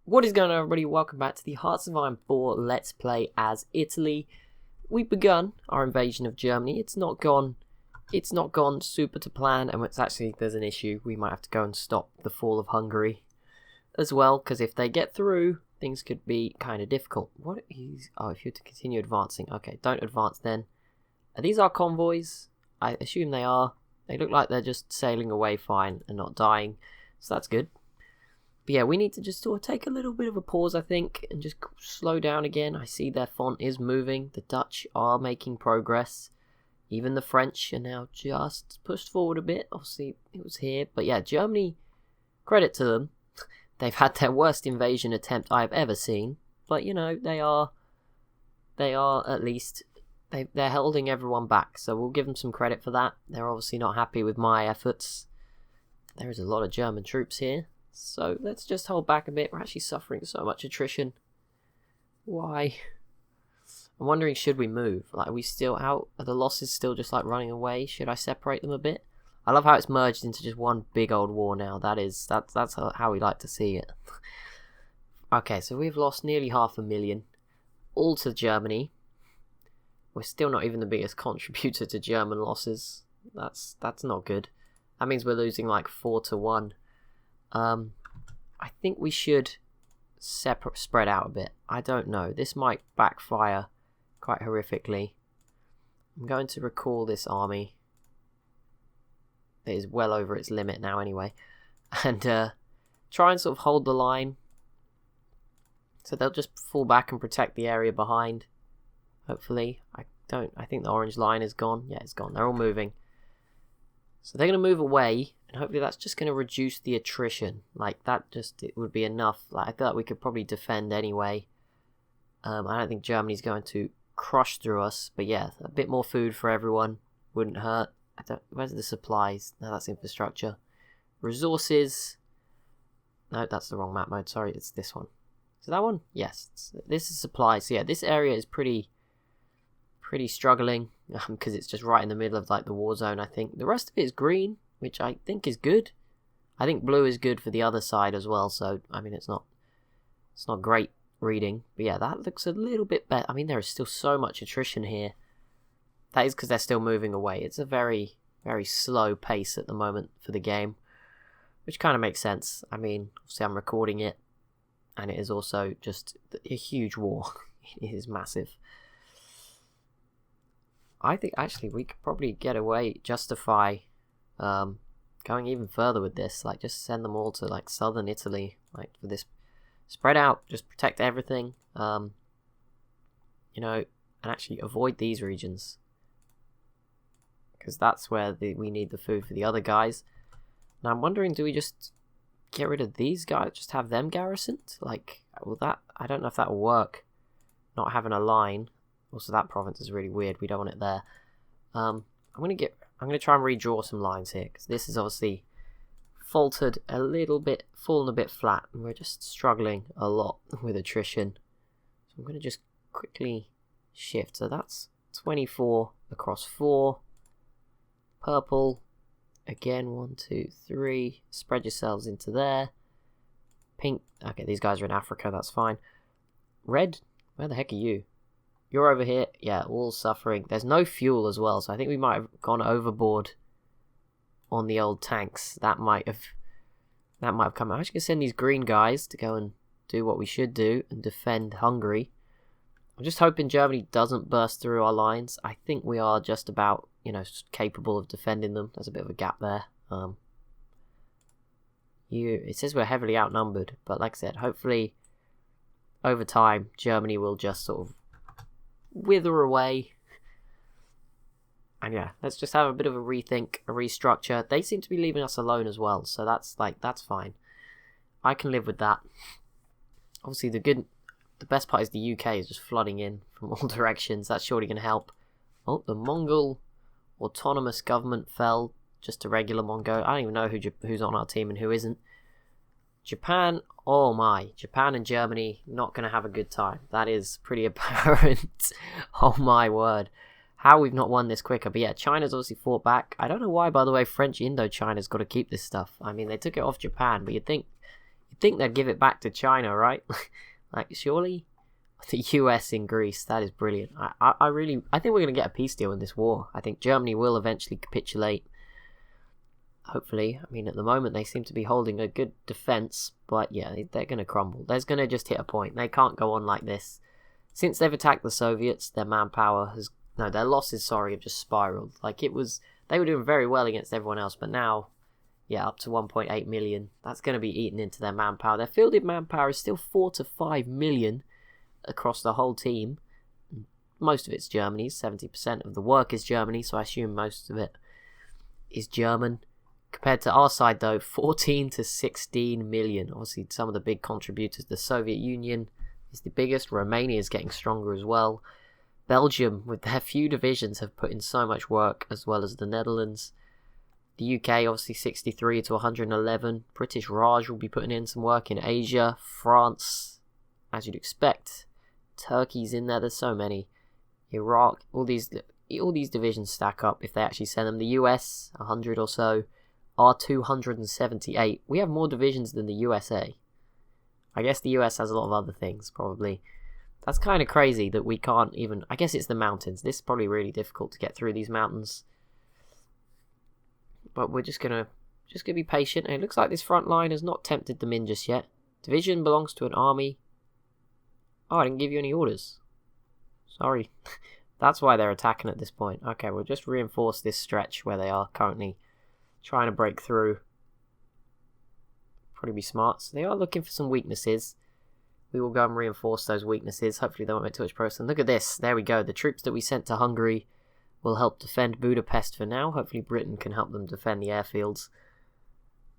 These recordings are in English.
What is going on, everybody? Welcome back to the Hearts of Iron 4 Let's Play as Italy. We've begun our invasion of Germany. It's not gone super to plan, and there's an issue. We might have to go and stop the fall of Hungary as well, because if they get through, things could be kind of difficult. If you're to continue advancing. Okay, don't advance then. Are these our convoys? I assume they are. They look like they're just sailing away fine and not dying, so that's good. But yeah, we need to just sort of take a little bit of a pause, I think, and just slow down again. I see their font is moving. The Dutch are making progress. Even the French are now just pushed forward a bit. Obviously, it was here. But yeah, Germany, credit to them. They've had their worst invasion attempt I've ever seen. But, you know, they are at least, they're holding everyone back. So we'll give them some credit for that. They're obviously not happy with my efforts. There is a lot of German troops here. So let's just hold back a bit. We're actually suffering so much attrition. Why? I'm wondering, should we move? Like, are we still out? Are the losses still just like running away? Should I separate them a bit? I love how it's merged into just one big old war now. That's how we like to see it. Okay, so we've lost nearly 500,000, all to Germany. We're still not even the biggest contributor to German losses. That's not good. That means we're losing like 4-1. I think we should spread out a bit. I don't know. This might backfire quite horrifically. I'm going to recall this army. It is well over its limit now anyway. And try and sort of hold the line. So they'll just fall back and protect the area behind. Hopefully. I think the orange line is gone. Yeah, it's gone. They're all moving. So they're going to move away, and hopefully that's just going to reduce the attrition. Like, it would be enough. Like, I feel like we could probably defend anyway. I don't think Germany's going to crush through us, but yeah, a bit more food for everyone wouldn't hurt. Where's the supplies? No, that's infrastructure. Resources. No, that's the wrong map mode. Sorry, it's this one. Is it that one? Yes. This is supplies. So yeah, this area is pretty struggling, because it's just right in the middle of like the war zone. I think the rest of it is green, which I think is good. I think blue is good for the other side as well, so I mean it's not great reading, but yeah, that looks a little bit better. I mean, there is still so much attrition here. That is because they're still moving away. It's a very, very slow pace at the moment for the game, which kind of makes sense. I mean, obviously I'm recording it, and it is also just a huge war. It is massive. I think actually we could probably justify going even further with this. Like, just send them all to like southern Italy, like for this spread out, just protect everything. You know, and actually avoid these regions, because that's where we need the food for the other guys. Now I'm wondering, do we just get rid of these guys, just have them garrisoned? Like, I don't know if that will work, not having a line. Also, that province is really weird. We don't want it there. I'm gonna try and redraw some lines here, because this is obviously faltered a little bit, fallen a bit flat, and we're just struggling a lot with attrition. So I'm gonna just quickly shift. So that's 24 across 4. Purple again. 1, 2, 3. Spread yourselves into there. Pink. Okay, these guys are in Africa. That's fine. Red. Where the heck are you? You're over here. Yeah, all suffering. There's no fuel as well, so I think we might have gone overboard on the old tanks. That might have come out. I'm actually going to send these green guys to go and do what we should do and defend Hungary. I'm just hoping Germany doesn't burst through our lines. I think we are just about, capable of defending them. There's a bit of a gap there. It says we're heavily outnumbered, but like I said, hopefully over time Germany will just sort of wither away. And yeah, let's just have a bit of a rethink, a restructure. They seem to be leaving us alone as well, so that's fine. I can live with that. Obviously the best part is the UK is just flooding in from all directions. That's surely going to help. Oh, the Mongol autonomous government fell just to regular Mongo. I don't even know who's on our team and who isn't. Japan, oh my, Japan and Germany not going to have a good time. That is pretty apparent. Oh my word. How we've not won this quicker. But yeah, China's obviously fought back. I don't know why, by the way, French Indochina's got to keep this stuff. I mean, they took it off Japan, but you'd think You'd think they'd give it back to China, right? Like, surely? The US in Greece, that is brilliant. I think we're going to get a peace deal in this war. I think Germany will eventually capitulate. Hopefully. I mean, at the moment they seem to be holding a good defense, but yeah, they're going to crumble. There's going to just hit a point. They can't go on like this. Since they've attacked the Soviets, their manpower has... No, their losses, have just spiraled. Like, it was... They were doing very well against everyone else, but now, yeah, up to 1.8 million. That's going to be eaten into their manpower. Their fielded manpower is still 4 to 5 million across the whole team. Most of it's Germany. 70% of the work is Germany, so I assume most of it is German. Compared to our side, though, 14 to 16 million. Obviously, some of the big contributors, the Soviet Union is the biggest. Romania is getting stronger as well. Belgium, with their few divisions, have put in so much work, as well as the Netherlands. The UK, obviously 63 to 111. British Raj will be putting in some work in Asia. France, as you'd expect. Turkey's in there, there's so many. Iraq, all these divisions stack up if they actually send them. The US, 100 or so. Are 278. We have more divisions than the USA. I guess the US has a lot of other things, probably. That's kind of crazy that we can't even... I guess it's the mountains. This is probably really difficult to get through these mountains. But we're just gonna be patient. And it looks like this front line has not tempted them in just yet. Division belongs to an army. Oh, I didn't give you any orders. Sorry. That's why they're attacking at this point. Okay, we'll just reinforce this stretch where they are currently trying to break through. Probably be smart. So they are looking for some weaknesses. We will go and reinforce those weaknesses. Hopefully they won't make too much progress. And look at this. There we go. The troops that we sent to Hungary will help defend Budapest for now. Hopefully Britain can help them defend the airfields.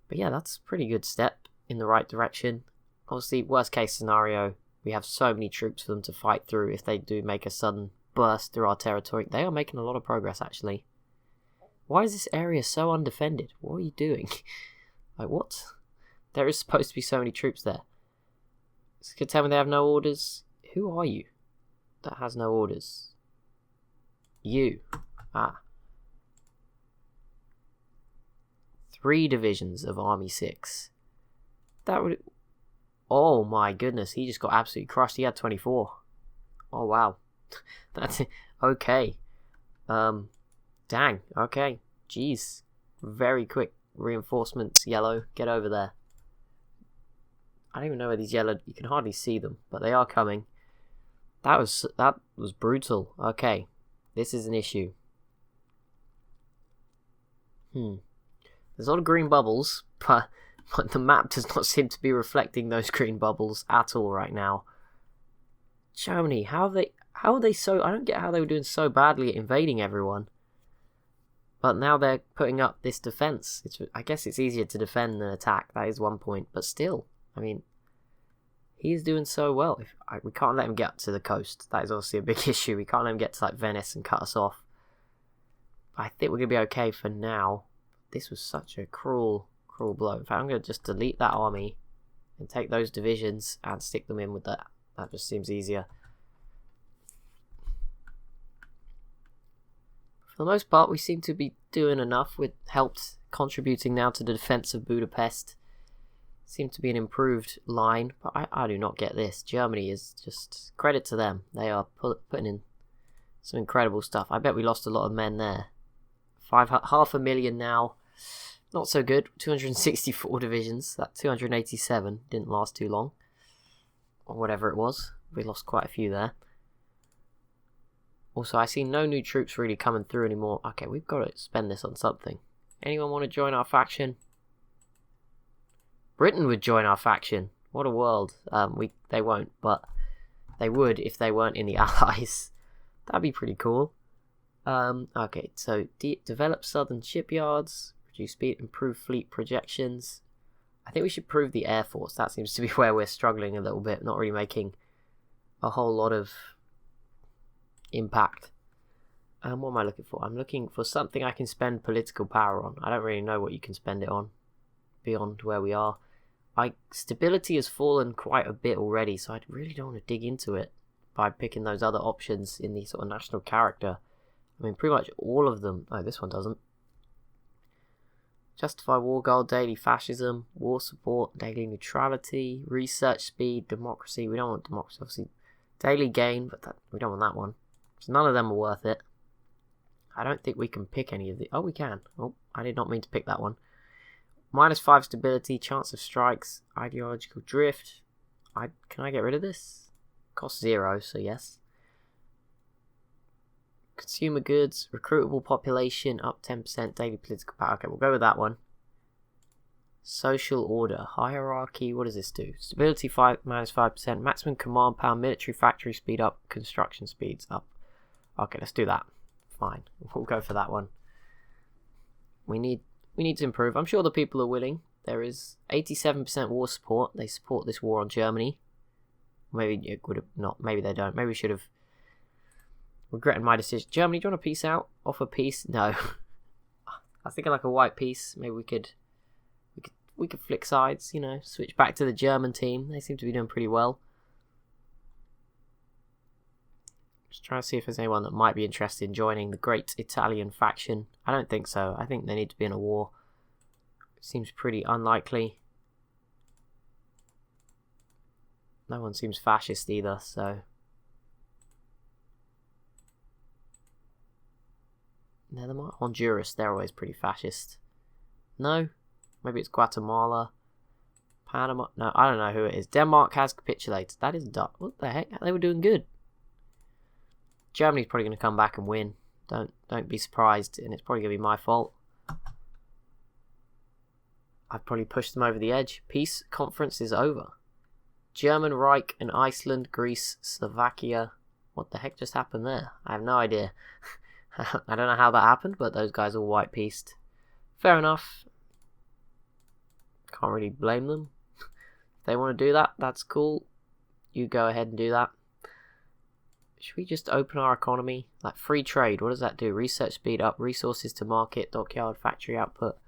But yeah, that's a pretty good step in the right direction. Obviously, worst case scenario, we have so many troops for them to fight through if they do make a sudden burst through our territory. They are making a lot of progress, actually. Why is this area so undefended? What are you doing? Like, what? There is supposed to be so many troops there. This could tell me they have no orders. Who are you that has no orders? You. Ah. 3 divisions of Army 6. That would... Oh my goodness, he just got absolutely crushed. He had 24. Oh wow. That's it. Okay. Dang. Okay. Jeez. Very quick reinforcements, yellow. Get over there. I don't even know where these yellow... You can hardly see them, but they are coming. That was brutal. Okay. This is an issue. There's a lot of green bubbles, but the map does not seem to be reflecting those green bubbles at all right now. Germany, how are they so... I don't get how they were doing so badly at invading everyone. But now they're putting up this defense. I guess it's easier to defend than attack. That is one point. But still, I mean, he's doing so well. We can't let him get up to the coast. That is obviously a big issue. We can't let him get to like Venice and cut us off. I think we're going to be okay for now. This was such a cruel blow. In fact, I'm going to just delete that army and take those divisions and stick them in with that. That just seems easier. For the most part, we seem to be doing enough. We've helped contributing now to the defense of Budapest. Seems to be an improved line, but I do not get this. Germany is just... Credit to them. They are putting in some incredible stuff. I bet we lost a lot of men there. 500,000 now. Not so good. 264 divisions. That 287 didn't last too long. Or whatever it was. We lost quite a few there. Also, I see no new troops really coming through anymore. Okay, we've got to spend this on something. Anyone want to join our faction? Britain would join our faction. What a world. They won't, but they would if they weren't in the Allies. That'd be pretty cool. Okay, so develop southern shipyards, reduce speed, improve fleet projections. I think we should improve the Air Force. That seems to be where we're struggling a little bit, not really making a whole lot of impact. What am I looking for? I'm looking for something I can spend political power on. I don't really know what you can spend it on beyond where we are. Stability has fallen quite a bit already, so I really don't want to dig into it by picking those other options in the sort of national character. I mean, pretty much all of them... Oh, this one doesn't. Justify war goal, daily fascism, war support, daily neutrality, research speed, democracy. We don't want democracy, obviously. Daily gain, but we don't want that one. So none of them are worth it. I don't think we can pick any of the... Oh, we can. Oh, I did not mean to pick that one. -5 stability, chance of strikes, ideological drift. Can I get rid of this? Cost 0, so yes. Consumer goods, recruitable population, up 10%, daily political power. Okay, we'll go with that one. Social order, hierarchy, what does this do? Stability -5%, maximum command power, military factory speed up, construction speeds up. Okay, let's do that. Fine, we'll go for that one. We need to improve. I'm sure the people are willing. There is 87% war support. They support this war on Germany. Maybe it would have not. Maybe they don't. Maybe we should have regretted my decision. Germany, do you want to peace out? Offer peace? No. I was thinking like a white peace. Maybe we could flick sides. You know, switch back to the German team. They seem to be doing pretty well. Just trying to see if there's anyone that might be interested in joining the great Italian faction. I don't think so. I think they need to be in a war. It seems pretty unlikely. No one seems fascist either, so... Honduras, they're always pretty fascist. No? Maybe it's Guatemala. Panama? No, I don't know who it is. Denmark has capitulated. That is dumb. What the heck? They were doing good. Germany's probably going to come back and win. Don't be surprised, and it's probably going to be my fault. I've probably pushed them over the edge. Peace conference is over. German Reich and Iceland, Greece, Slovakia. What the heck just happened there? I have no idea. I don't know how that happened, but those guys all white-pieced. Fair enough. Can't really blame them. If they want to do that, that's cool. You go ahead and do that. Should we just open our economy? Like free trade, what does that do? Research speed up, resources to market, dockyard, factory output.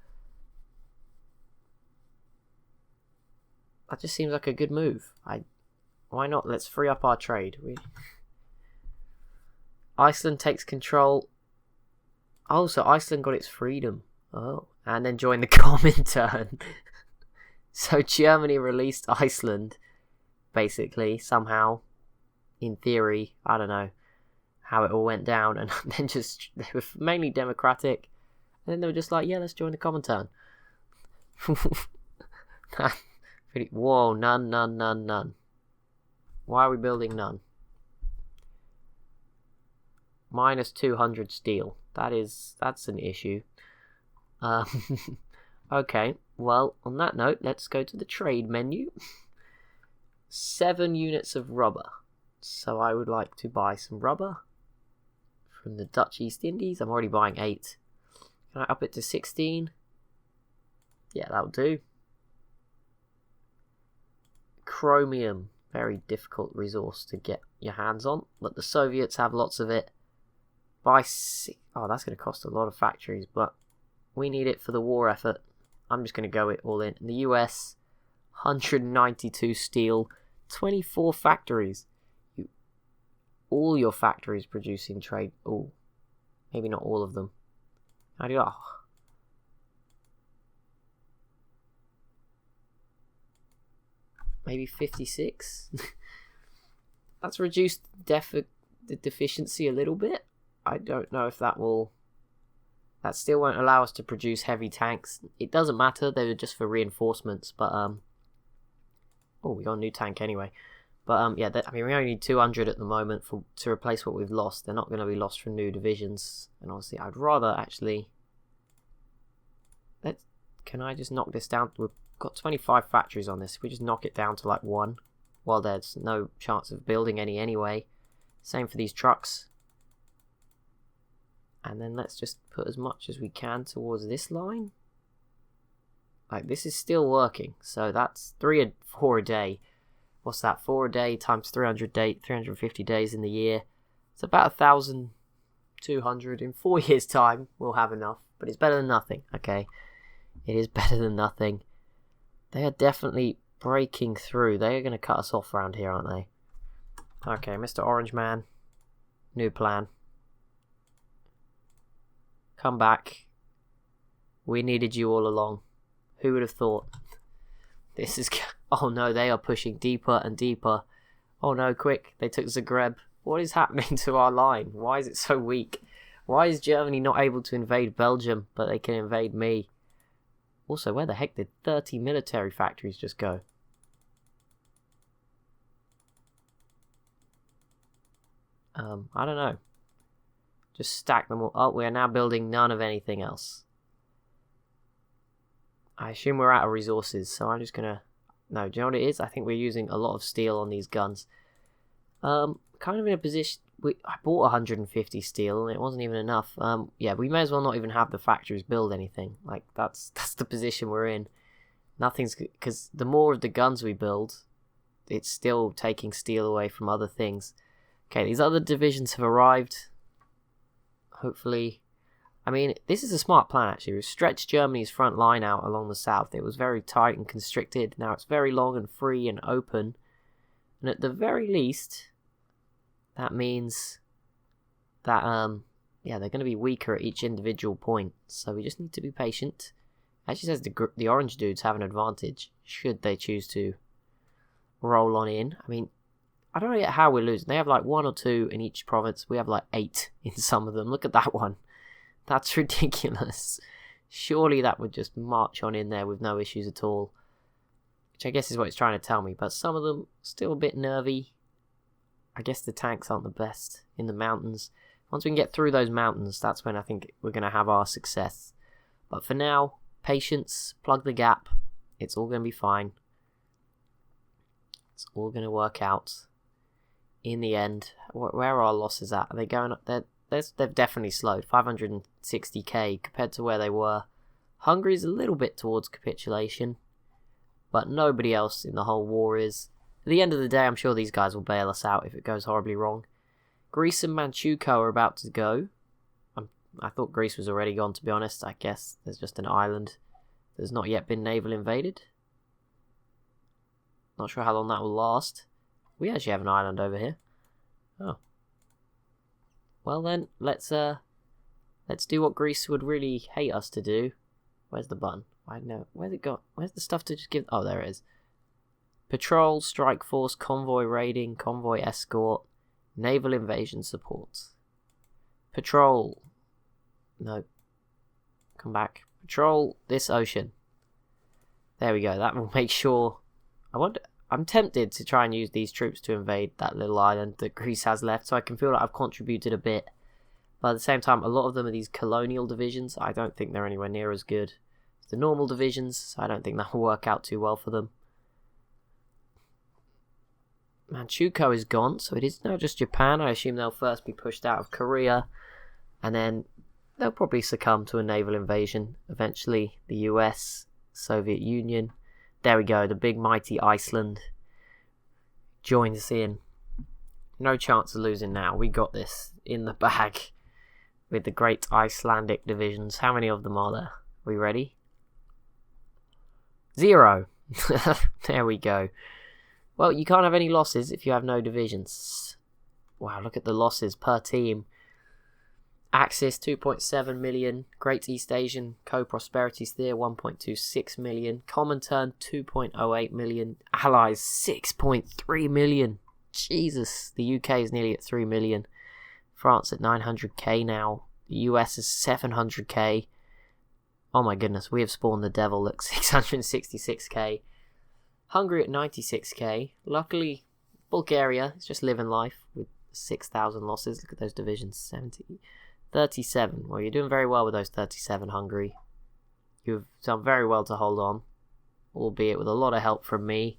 That just seems like a good move. Why not? Let's free up our trade. Iceland takes control. Oh, so Iceland got its freedom. Oh, and then joined the Comintern. So Germany released Iceland, basically, somehow. In theory, I don't know how it all went down, and then they were mainly democratic, and then they were just like, yeah, let's join the Comintern. Whoa, none. Why are we building none? -200 steel. That's an issue. Okay, well, on that note, let's go to the trade menu. 7 units of rubber. So I would like to buy some rubber from the Dutch East Indies. I'm already buying 8. Can I up it to 16? Yeah, that'll do. Chromium. Very difficult resource to get your hands on. But the Soviets have lots of it. Oh, that's going to cost a lot of factories. But we need it for the war effort. I'm just going to go it all in. In the US, 192 steel. 24 factories. All your factories producing trade. Oh, maybe not all of them. How do you? Maybe 56. That's reduced the deficiency a little bit. I don't know if that will. That still won't allow us to produce heavy tanks. It doesn't matter. They were just for reinforcements. But oh, we got a new tank anyway. But yeah, I mean, we only need 200 at the moment to replace what we've lost. They're not going to be lost from new divisions. And obviously, I'd rather actually... Can I just knock this down? We've got 25 factories on this. If we just knock it down to like 1, well, there's no chance of building any anyway. Same for these trucks. And then let's just put as much as we can towards this line. Like, this is still working. So that's 3 or 4 a day. What's that? 4 a day times 350 days in the year. It's about 1,200. In 4 years' time, we'll have enough. But it's better than nothing, okay? It is better than nothing. They are definitely breaking through. They are going to cut us off around here, aren't they? Okay, Mr. Orange Man. New plan. Come back. We needed you all along. Who would have thought? This is... Oh no, they are pushing deeper and deeper. Oh no, quick. They took Zagreb. What is happening to our line? Why is it so weak? Why is Germany not able to invade Belgium, but they can invade me? Also, where the heck did 30 military factories just go? I don't know. Just stack them all. Oh, we are now building none of anything else. I assume we're out of resources, so I'm just gonna... No, do you know what it is? I think we're using a lot of steel on these guns. Kind of in a position... I bought 150 steel and it wasn't even enough. Yeah, we may as well not even have the factories build anything. Like, that's the position we're in. Nothing's... Because the more of the guns we build, it's still taking steel away from other things. Okay, these other divisions have arrived. Hopefully... I mean, this is a smart plan, actually. We've stretched Germany's front line out along the south. It was very tight and constricted. Now it's very long and free and open. And at the very least, that means that, yeah, they're going to be weaker at each individual point. So we just need to be patient. It actually says the orange dudes have an advantage, should they choose to roll on in. I mean, I don't know yet how we're losing. They have like 1 or 2 in each province. We have like 8 in some of them. Look at that one. That's ridiculous. Surely that would just march on in there with no issues at all. Which I guess is what it's trying to tell me. But some of them still a bit nervy. I guess the tanks aren't the best in the mountains. Once we can get through those mountains, that's when I think we're going to have our success. But for now, patience, plug the gap. It's all going to be fine. It's all going to work out. In the end, where are our losses at? Are they going up? They've definitely slowed. 560k compared to where they were. Hungary's a little bit towards capitulation, but nobody else in the whole war is. At the end of the day, I'm sure these guys will bail us out if it goes horribly wrong. Greece and Manchukuo are about to go. I thought Greece was already gone, to be honest. I guess there's just an island that's not yet been naval invaded. Not sure how long that will last. We actually have an island over here. Oh. Well then, let's do what Greece would really hate us to do. Where's the button? I don't know. Where's it got? Where's the stuff to just give? Oh, there it is. Patrol, strike force, convoy raiding, convoy escort, naval invasion support. Patrol. No. Come back. Patrol this ocean. There we go. That will make sure... I'm tempted to try and use these troops to invade that little island that Greece has left, so I can feel like I've contributed a bit. But at the same time, a lot of them are these colonial divisions. I don't think they're anywhere near as good as the normal divisions, so I don't think that will work out too well for them. Manchukuo is gone, so it is now just Japan. I assume they'll first be pushed out of Korea, and then they'll probably succumb to a naval invasion. Eventually, the US, Soviet Union. There we go, the big mighty Iceland joins in. No chance of losing now. We got this in the bag with the great Icelandic divisions. How many of them are there? Are we ready? 0. There we go. Well, you can't have any losses if you have no divisions. Wow, look at the losses per team. Axis 2.7 million, Great East Asian Co-Prosperity Sphere 1.26 million, Comintern 2.08 million, Allies 6.3 million. Jesus, the UK is nearly at 3 million. France at 900k now. The US is 700k. Oh my goodness, we have spawned the devil at 666k. Hungary at 96k. Luckily, Bulgaria is just living life with 6,000 losses. Look at those divisions, 37. Well, you're doing very well with those 37, Hungary. You've done very well to hold on, albeit with a lot of help from me.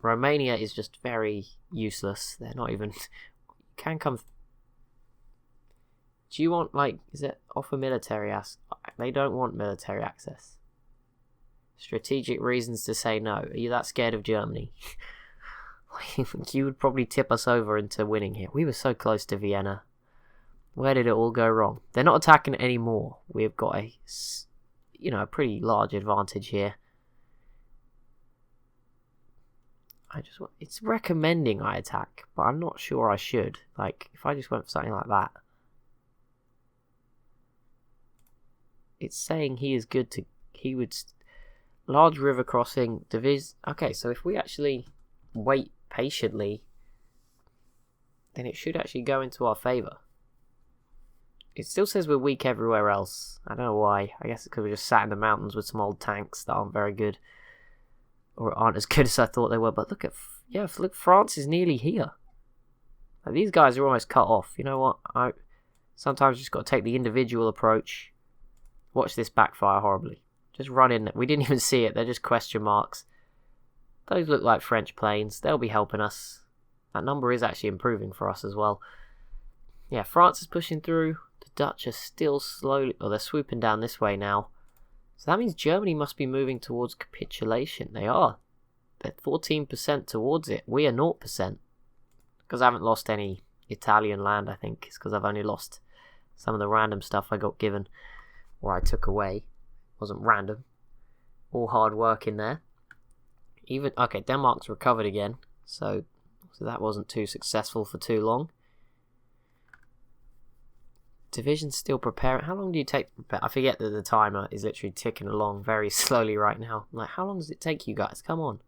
Romania is just very useless. They're not even... can come... Do you want, like... Is it offer military access? They don't want military access. Strategic reasons to say no. Are you that scared of Germany? You would probably tip us over into winning here. We were so close to Vienna. Where did it all go wrong? They're not attacking anymore. We've got a, a pretty large advantage here. It's recommending I attack, but I'm not sure I should. Like, if I just went for something like that. It's saying he is good to... He would... Large river crossing, Okay, so if we actually wait patiently, then it should actually go into our favour. It still says we're weak everywhere else. I don't know why. I guess it's because we just sat in the mountains with some old tanks that aren't very good. Or aren't as good as I thought they were. But look at... Yeah, look, France is nearly here. Like, these guys are almost cut off. You know what? Sometimes you just got to take the individual approach. Watch this backfire horribly. Just run in. We didn't even see it. They're just question marks. Those look like French planes. They'll be helping us. That number is actually improving for us as well. Yeah, France is pushing through. The Dutch are still slowly... Oh, they're swooping down this way now. So that means Germany must be moving towards capitulation. They are. They're 14% towards it. We are 0%. Because I haven't lost any Italian land, I think. It's because I've only lost some of the random stuff I got given. Or I took away. Wasn't random. All hard work in there. Okay, Denmark's recovered again. So that wasn't too successful for too long. Division's still preparing. How long do you take to prepare? I forget that the timer is literally ticking along very slowly right now. I'm like, how long does it take you guys? Come on.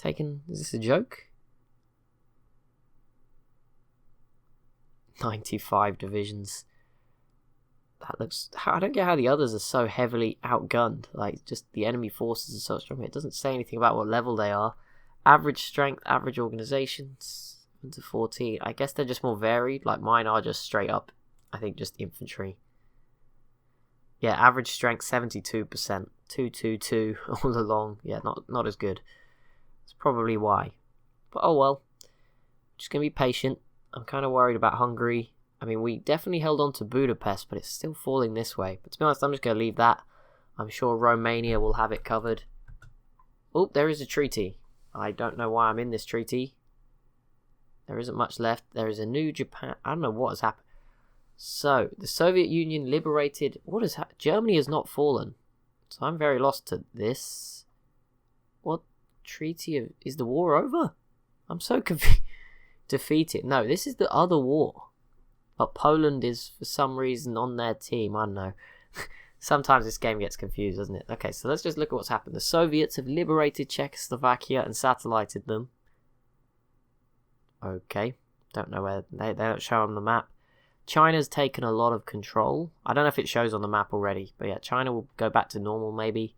Is this a joke? 95 divisions. That looks... I don't get how the others are so heavily outgunned. Like, just the enemy forces are so strong. It doesn't say anything about what level they are. Average strength, average organizations, 1 to 14. I guess they're just more varied. Like, mine are just straight up, I think, just infantry. Yeah, average strength, 72%. 222 all along. Yeah, not as good. That's probably why. But oh well. Just going to be patient. I'm kind of worried about Hungary. I mean, we definitely held on to Budapest, but it's still falling this way. But to be honest, I'm just going to leave that. I'm sure Romania will have it covered. Oh, there is a treaty. I don't know why I'm in this treaty. There isn't much left. There is a new Japan. I don't know what has happened. So, the Soviet Union liberated... What has happened? Germany has not fallen. So I'm very lost to this. What treaty of... Is the war over? I'm so confused. Defeated. No, this is the other war. But Poland is, for some reason, on their team. I don't know. Sometimes this game gets confused, doesn't it? Okay, so let's just look at what's happened. The Soviets have liberated Czechoslovakia and satellited them. Okay. Don't know where... They don't show on the map. China's taken a lot of control. I don't know if it shows on the map already. But yeah, China will go back to normal, maybe.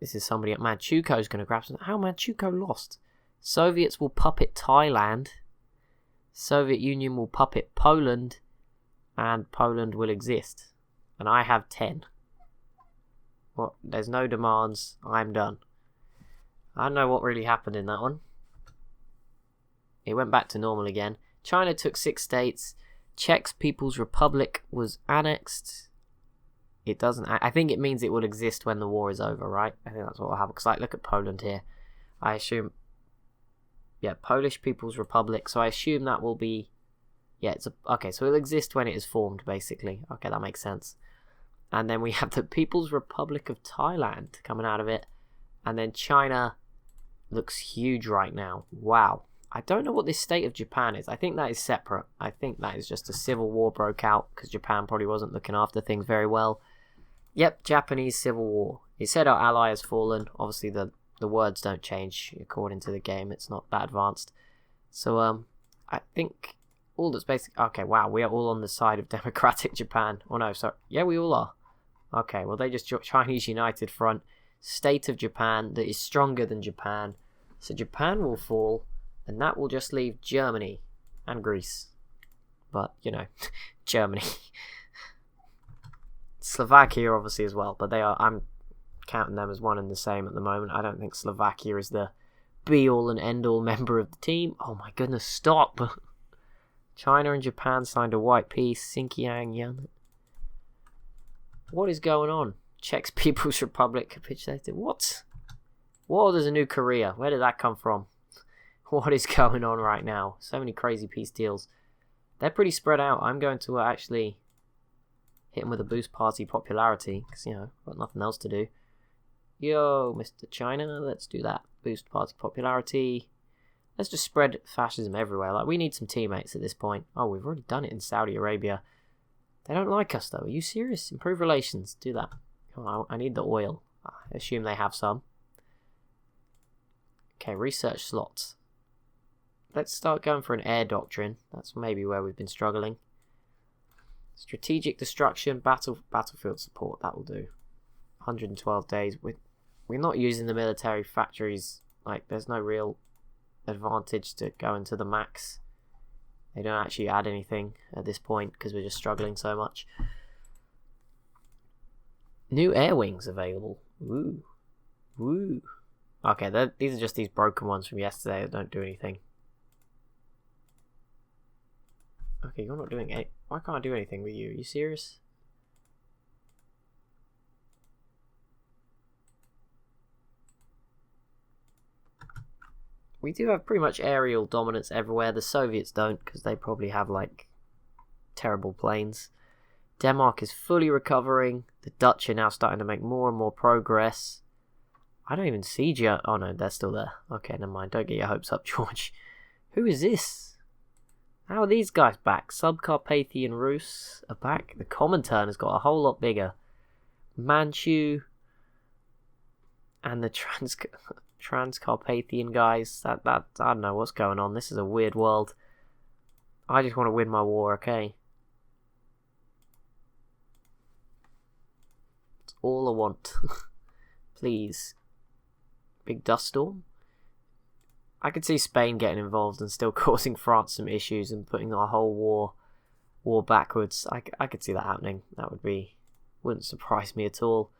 This is somebody... Manchukuo's going to grab something. How Manchukuo lost? Soviets will puppet Thailand. Soviet Union will puppet Poland. And Poland will exist. And I have 10. What? There's no demands. I'm done. I don't know what really happened in that one. It went back to normal again. China took 6 states. Czech People's Republic was annexed. It doesn't... I think it means it will exist when the war is over, right? I think that's what will happen. Because, like, look at Poland here. I assume... Yeah, Polish People's Republic. So I assume that will be... Yeah, it's a... Okay, so it'll exist when it is formed, basically. Okay, that makes sense. And then we have the People's Republic of Thailand coming out of it. And then China looks huge right now. Wow. I don't know what this state of Japan is. I think that is separate. I think that is just a civil war broke out because Japan probably wasn't looking after things very well. Yep, Japanese civil war. It said our ally has fallen. Obviously, the words don't change according to the game. It's not that advanced. So, I think all that's basic... Okay, wow, we are all on the side of democratic Japan. Oh, no, sorry. Yeah, we all are. Okay, well, they just joined Chinese United Front. State of Japan that is stronger than Japan. So Japan will fall... And that will just leave Germany and Greece. But, you know, Germany. Slovakia, obviously, as well. But they are... I'm counting them as one and the same at the moment. I don't think Slovakia is the be-all and end-all member of the team. Oh, my goodness, stop! China and Japan signed a white peace. Xinjiang, Yan. What is going on? Czech People's Republic capitulated. What? Whoa, there's a new Korea. Where did that come from? What is going on right now? So many crazy peace deals. They're pretty spread out. I'm going to actually hit them with a boost party popularity. Because, you know, got nothing else to do. Yo, Mr. China, let's do that. Boost party popularity. Let's just spread fascism everywhere. Like, we need some teammates at this point. Oh, we've already done it in Saudi Arabia. They don't like us, though. Are you serious? Improve relations. Do that. Oh, I need the oil. I assume they have some. Okay, research slots. Let's start going for an air doctrine. That's maybe where we've been struggling. Strategic destruction, battlefield support. That will do. 112 days. We're not using the military factories. Like, there's no real advantage to going to the max. They don't actually add anything at this point because we're just struggling so much. New air wings available. Woo. Woo. Okay, these are just these broken ones from yesterday that don't do anything. Okay, you're not doing it. Why can't I do anything with you? Are you serious? We do have pretty much aerial dominance everywhere. The Soviets don't, because they probably have, like, terrible planes. Denmark is fully recovering. The Dutch are now starting to make more and more progress. I don't even see oh no, they're still there. Okay, never mind. Don't get your hopes up, George. Who is this? How are these guys back? Subcarpathian Rus are back. The Comintern has got a whole lot bigger. Manchu and the Transcarpathian guys. That I don't know what's going on. This is a weird world. I just want to win my war, okay? That's all I want. Please. Big dust storm. I could see Spain getting involved and still causing France some issues and putting our whole war backwards. I could see that happening. That wouldn't surprise me at all.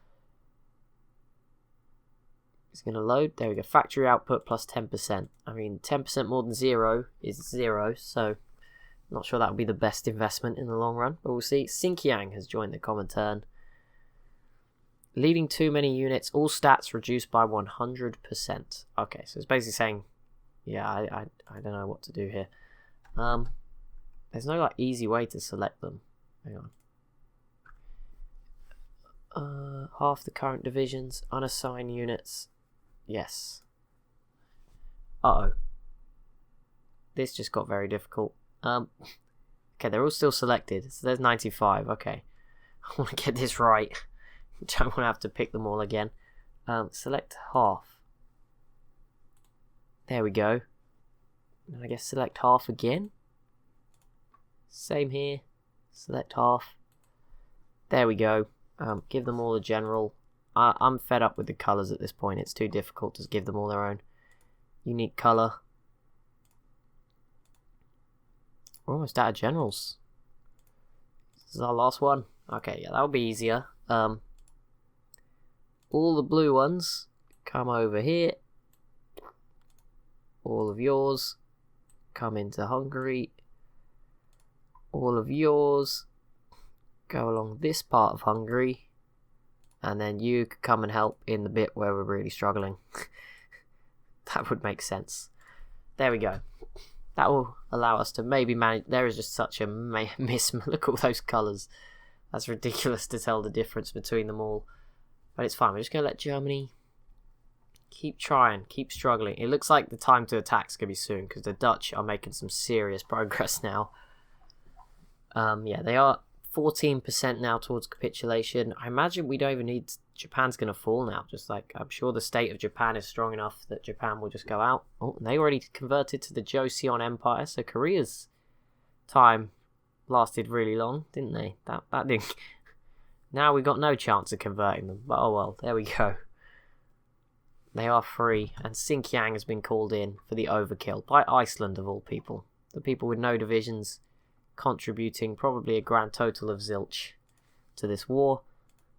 It's going to load. There we go. Factory output plus 10%. I mean, 10% more than 0 is 0, so I'm not sure that would be the best investment in the long run, but we'll see. Xinjiang has joined the Comintern. Leading too many units. All stats reduced by 100%. Okay, so it's basically saying, yeah, I don't know what to do here. There's no like easy way to select them. Hang on. Half the current divisions, unassigned units. Yes. Uh-oh. This just got very difficult. Okay, they're all still selected. So there's 95. Okay. I want to get this right. Don't want to have to pick them all again. Select half. There we go. And I guess select half again. Same here. Select half. There we go. Give them all a general. I'm fed up with the colours at this point. It's too difficult to give them all their own unique colour. We're almost out of generals. This is our last one. Okay, yeah, that'll be easier. All the blue ones come over here. All of yours come into Hungary. All of yours go along this part of Hungary. And then you could come and help in the bit where we're really struggling. That would make sense. There we go. That will allow us to maybe manage. There is just such a miss. Look at all those colours. That's ridiculous to tell the difference between them all. But it's fine. We're just going to let Germany keep trying, keep struggling. It looks like the time to attack is going to be soon because the Dutch are making some serious progress now. Yeah, they are 14% now towards capitulation. I imagine we don't even need... Japan's going to fall now. Just like, I'm sure the state of Japan is strong enough that Japan will just go out. Oh, and they already converted to the Joseon Empire, so Korea's time lasted really long, didn't they? That didn't... Now we've got no chance of converting them, but oh well, there we go. They are free, and Xinjiang has been called in for the overkill by Iceland of all people. The people with no divisions contributing probably a grand total of zilch to this war.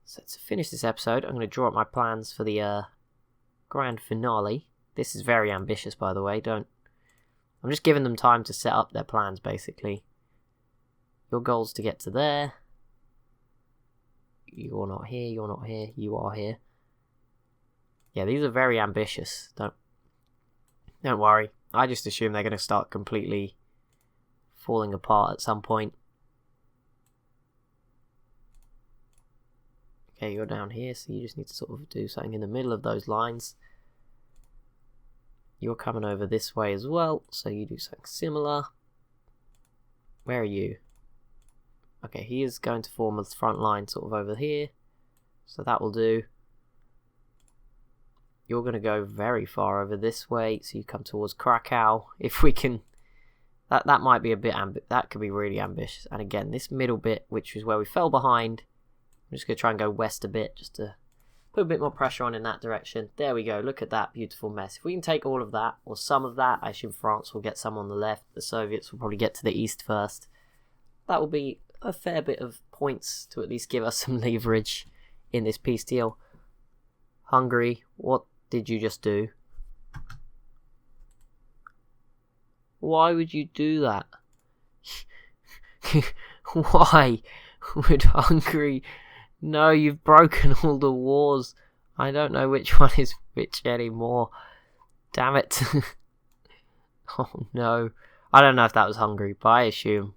So to finish this episode, I'm going to draw up my plans for the grand finale. This is very ambitious, by the way. I'm just giving them time to set up their plans, basically. Your goal's to get to there. You're not here, you're not here, you are here. Yeah, these are very ambitious. Don't worry. I just assume they're going to start completely falling apart at some point. Okay, you're down here, so you just need to sort of do something in the middle of those lines. You're coming over this way as well, so you do something similar. Where are you? Okay, he is going to form a front line sort of over here. So that will do. You're going to go very far over this way, so you come towards Krakow. If we can, that might be a bit that could be really ambitious. And again, this middle bit, which is where we fell behind, I'm just going to try and go west a bit, just to put a bit more pressure on in that direction. There we go. Look at that beautiful mess. If we can take all of that, or some of that, I assume France will get some on the left. The Soviets will probably get to the east first. That will be a fair bit of points to at least give us some leverage in this peace deal. Hungary, what did you just do? Why would you do that? Why would Hungary... No, you've broken all the wars. I don't know which one is which anymore. Damn it. Oh no. I don't know if that was Hungary, but I assume.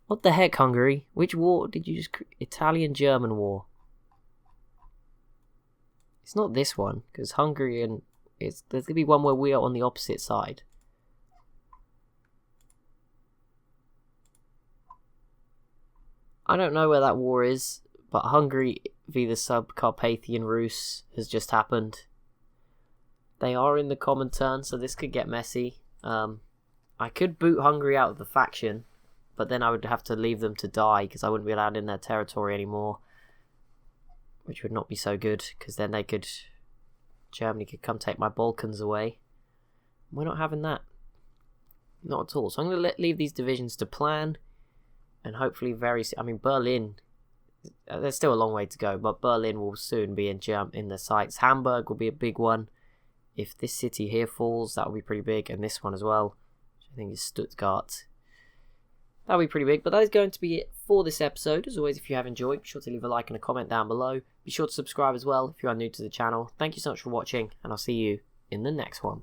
What the heck, Hungary? Which war did you just... Italian-German war. It's not this one, because Hungary and... there's going to be one where we are on the opposite side. I don't know where that war is, but Hungary v the Sub-Carpathian Rus has just happened. They are in the Comintern, so this could get messy. I could boot Hungary out of the faction, but then I would have to leave them to die, because I wouldn't be allowed in their territory anymore. Which would not be so good, because then they could... Germany could come take my Balkans away. We're not having that. Not at all. So I'm going to leave these divisions to plan. And hopefully Berlin... There's still a long way to go, but Berlin will soon be in the sights. Hamburg will be a big one. If this city here falls, that will be pretty big. And this one as well, which I think is Stuttgart. That'll be pretty big, but that is going to be it for this episode. As always, if you have enjoyed, be sure to leave a like and a comment down below. Be sure to subscribe as well if you are new to the channel. Thank you so much for watching, and I'll see you in the next one.